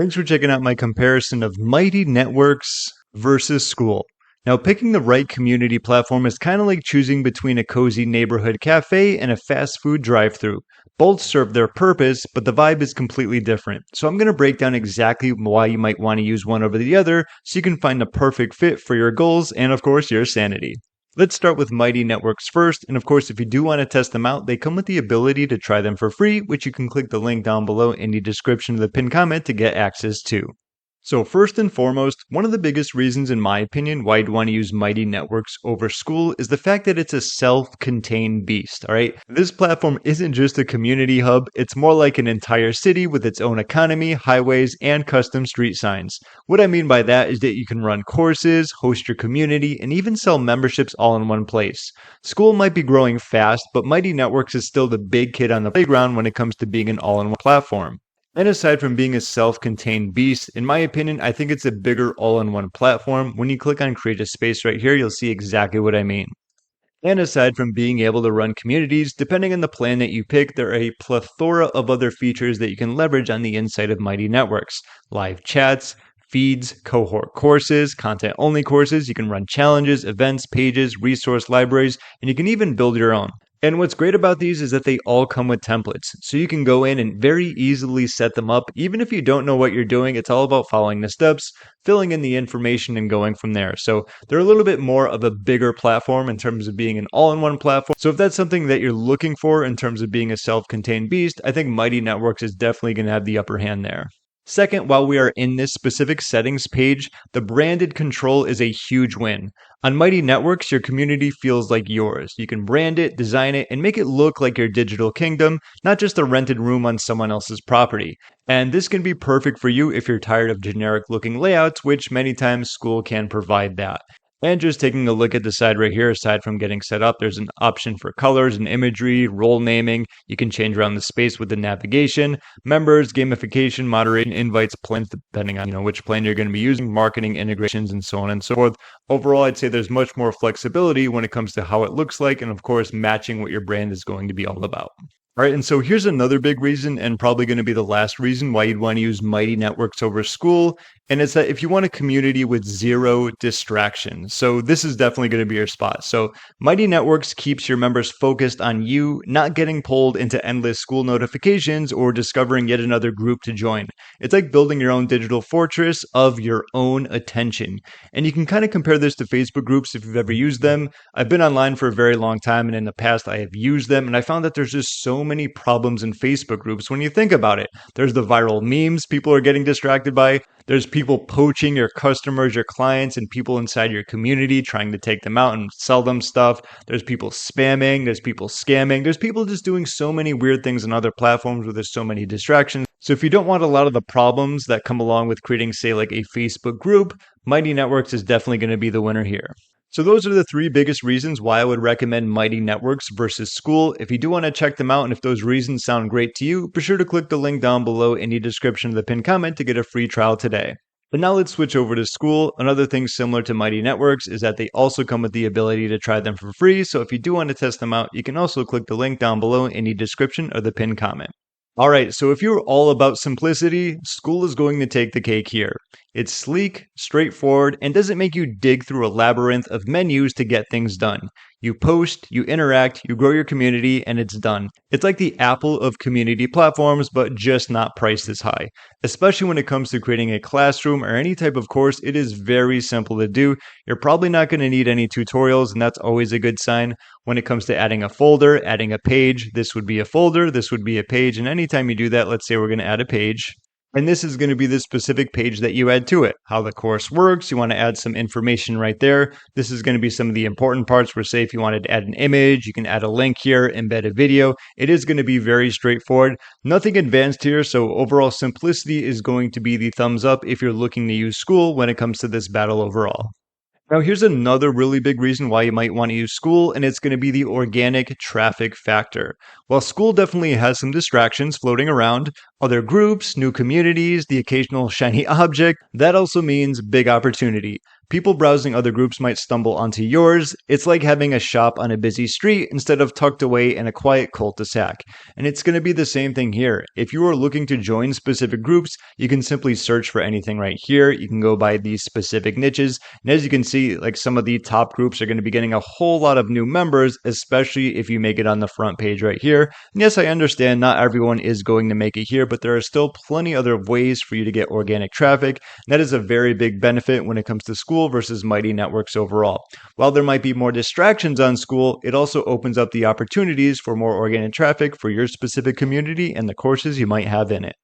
Thanks for checking out my comparison of Mighty Networks versus Skool. Now, picking the right community platform is kind of like choosing between a cozy neighborhood cafe and a fast food drive-thru. Both serve their purpose, but the vibe is completely different. So I'm going to break down exactly why you might want to use one over the other so you can find the perfect fit for your goals and, of course, your sanity. Let's start with Mighty Networks first, and of course, if you do want to test them out, they come with the ability to try them for free, which you can click the link down below in the description of the pinned comment to get access to. So first and foremost, one of the biggest reasons in my opinion why you'd want to use Mighty Networks over Skool is the fact that it's a self-contained beast, alright? This platform isn't just a community hub, it's more like an entire city with its own economy, highways, and custom street signs. What I mean by that is that you can run courses, host your community, and even sell memberships all in one place. Skool might be growing fast, but Mighty Networks is still the big kid on the playground when it comes to being an all-in-one platform. And aside from being a self-contained beast, in my opinion, I think it's a bigger all-in-one platform. When you click on create a space right here, you'll see exactly what I mean. And aside from being able to run communities, depending on the plan that you pick, there are a plethora of other features that you can leverage on the inside of Mighty Networks. Live chats, feeds, cohort courses, content-only courses, you can run challenges, events, pages, resource libraries, and you can even build your own. And what's great about these is that they all come with templates, so you can go in and very easily set them up. Even if you don't know what you're doing, it's all about following the steps, filling in the information, and going from there. So they're a little bit more of a bigger platform in terms of being an all-in-one platform. So if that's something that you're looking for in terms of being a self-contained beast, I think Mighty Networks is definitely going to have the upper hand there. Second, while we are in this specific settings page, the branded control is a huge win. On Mighty Networks, your community feels like yours. You can brand it, design it, and make it look like your digital kingdom, not just a rented room on someone else's property. And this can be perfect for you if you're tired of generic looking layouts, which many times Skool can provide that. And just taking a look at the side right here, aside from getting set up, there's an option for colors and imagery, role naming. You can change around the space with the navigation, members, gamification, moderation, invites, plans, depending on which plan you're going to be using, marketing, integrations, and so on and so forth. Overall, I'd say there's much more flexibility when it comes to how it looks like, and of course, matching what your brand is going to be all about. All right, and so here's another big reason, and probably going to be the last reason why you'd want to use Mighty Networks over Skool, and it's that if you want a community with zero distractions. So this is definitely going to be your spot. So Mighty Networks keeps your members focused on you, not getting pulled into endless Skool notifications or discovering yet another group to join. It's like building your own digital fortress of your own attention. And you can kind of compare this to Facebook groups if you've ever used them. I've been online for a very long time, and in the past I have used them, and I found that there's just so many problems in Facebook groups when you think about it. There's the viral memes people are getting distracted by. There's people poaching your customers, your clients, and people inside your community trying to take them out and sell them stuff. There's people spamming. There's people scamming. There's people just doing so many weird things on other platforms where there's so many distractions. So if you don't want a lot of the problems that come along with creating, say, like a Facebook group, Mighty Networks is definitely going to be the winner here. So those are the three biggest reasons why I would recommend Mighty Networks versus Skool. If you do want to check them out, and if those reasons sound great to you, be sure to click the link down below in the description of the pinned comment to get a free trial today. But now let's switch over to Skool. Another thing similar to Mighty Networks is that they also come with the ability to try them for free. So if you do want to test them out, you can also click the link down below in the description of the pinned comment. Alright, so if you're all about simplicity, Skool is going to take the cake here. It's sleek, straightforward, and doesn't make you dig through a labyrinth of menus to get things done. You post, you interact, you grow your community, and it's done. It's like the Apple of community platforms, but just not priced as high. Especially when it comes to creating a classroom or any type of course, it is very simple to do. You're probably not going to need any tutorials, and that's always a good sign. When it comes to adding a folder, adding a page, this would be a folder, this would be a page, and anytime you do that, let's say we're going to add a page. And this is going to be the specific page that you add to it. How the course works, you want to add some information right there. This is going to be some of the important parts where, say, if you wanted to add an image, you can add a link here, embed a video. It is going to be very straightforward. Nothing advanced here, so overall simplicity is going to be the thumbs up if you're looking to use Skool when it comes to this battle overall. Now here's another really big reason why you might want to use Skool, and it's going to be the organic traffic factor. While Skool definitely has some distractions floating around, other groups, new communities, the occasional shiny object, that also means big opportunity. People browsing other groups might stumble onto yours. It's like having a shop on a busy street instead of tucked away in a quiet cul-de-sac. And it's going to be the same thing here. If you are looking to join specific groups, you can simply search for anything right here. You can go by these specific niches. And as you can see, like some of the top groups are going to be getting a whole lot of new members, especially if you make it on the front page right here. And yes, I understand not everyone is going to make it here, but there are still plenty other ways for you to get organic traffic. And that is a very big benefit when it comes to Skool versus Mighty Networks overall. While there might be more distractions on Skool, it also opens up the opportunities for more organic traffic for your specific community and the courses you might have in it.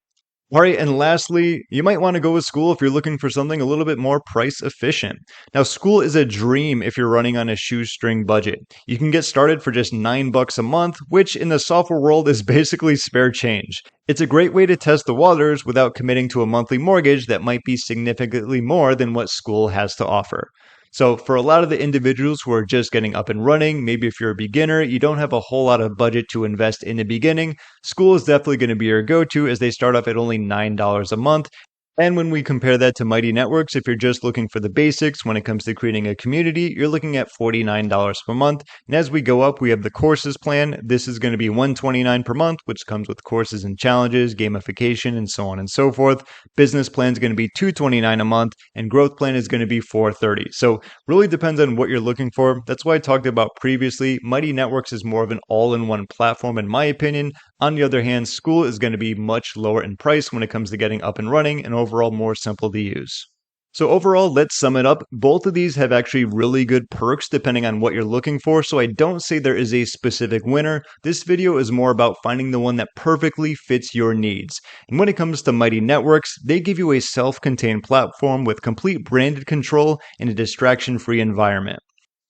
All right, and lastly, you might want to go with Skool if you're looking for something a little bit more price efficient. Now, Skool is a dream if you're running on a shoestring budget. You can get started for just $9 a month, which in the software world is basically spare change. It's a great way to test the waters without committing to a monthly mortgage that might be significantly more than what Skool has to offer. So for a lot of the individuals who are just getting up and running, maybe if you're a beginner, you don't have a whole lot of budget to invest in the beginning, Skool is definitely going to be your go-to as they start off at only $9 a month. And when we compare that to Mighty Networks, if you're just looking for the basics when it comes to creating a community, you're looking at $49 per month. And as we go up, we have the courses plan. This is going to be $129 per month, which comes with courses and challenges, gamification, and so on and so forth. Business plan is going to be $229 a month, and growth plan is going to be $430. So really depends on what you're looking for. That's why I talked about previously. Mighty Networks is more of an all-in-one platform, in my opinion. On the other hand, Skool is going to be much lower in price when it comes to getting up and running and overall more simple to use. So overall, let's sum it up. Both of these have actually really good perks depending on what you're looking for, so I don't say there is a specific winner. This video is more about finding the one that perfectly fits your needs. And when it comes to Mighty Networks, they give you a self-contained platform with complete branded control and a distraction-free environment.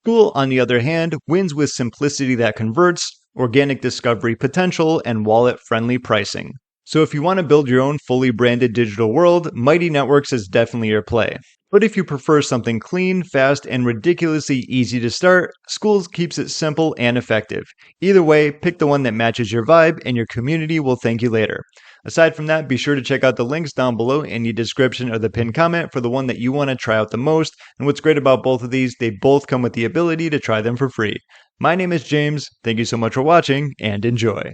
Skool, on the other hand, wins with simplicity that converts, organic discovery potential, and wallet-friendly pricing. So if you want to build your own fully branded digital world, Mighty Networks is definitely your play. But if you prefer something clean, fast, and ridiculously easy to start, Skool keeps it simple and effective. Either way, pick the one that matches your vibe and your community will thank you later. Aside from that, be sure to check out the links down below in the description or the pinned comment for the one that you want to try out the most. And what's great about both of these, they both come with the ability to try them for free. My name is James, thank you so much for watching, and enjoy.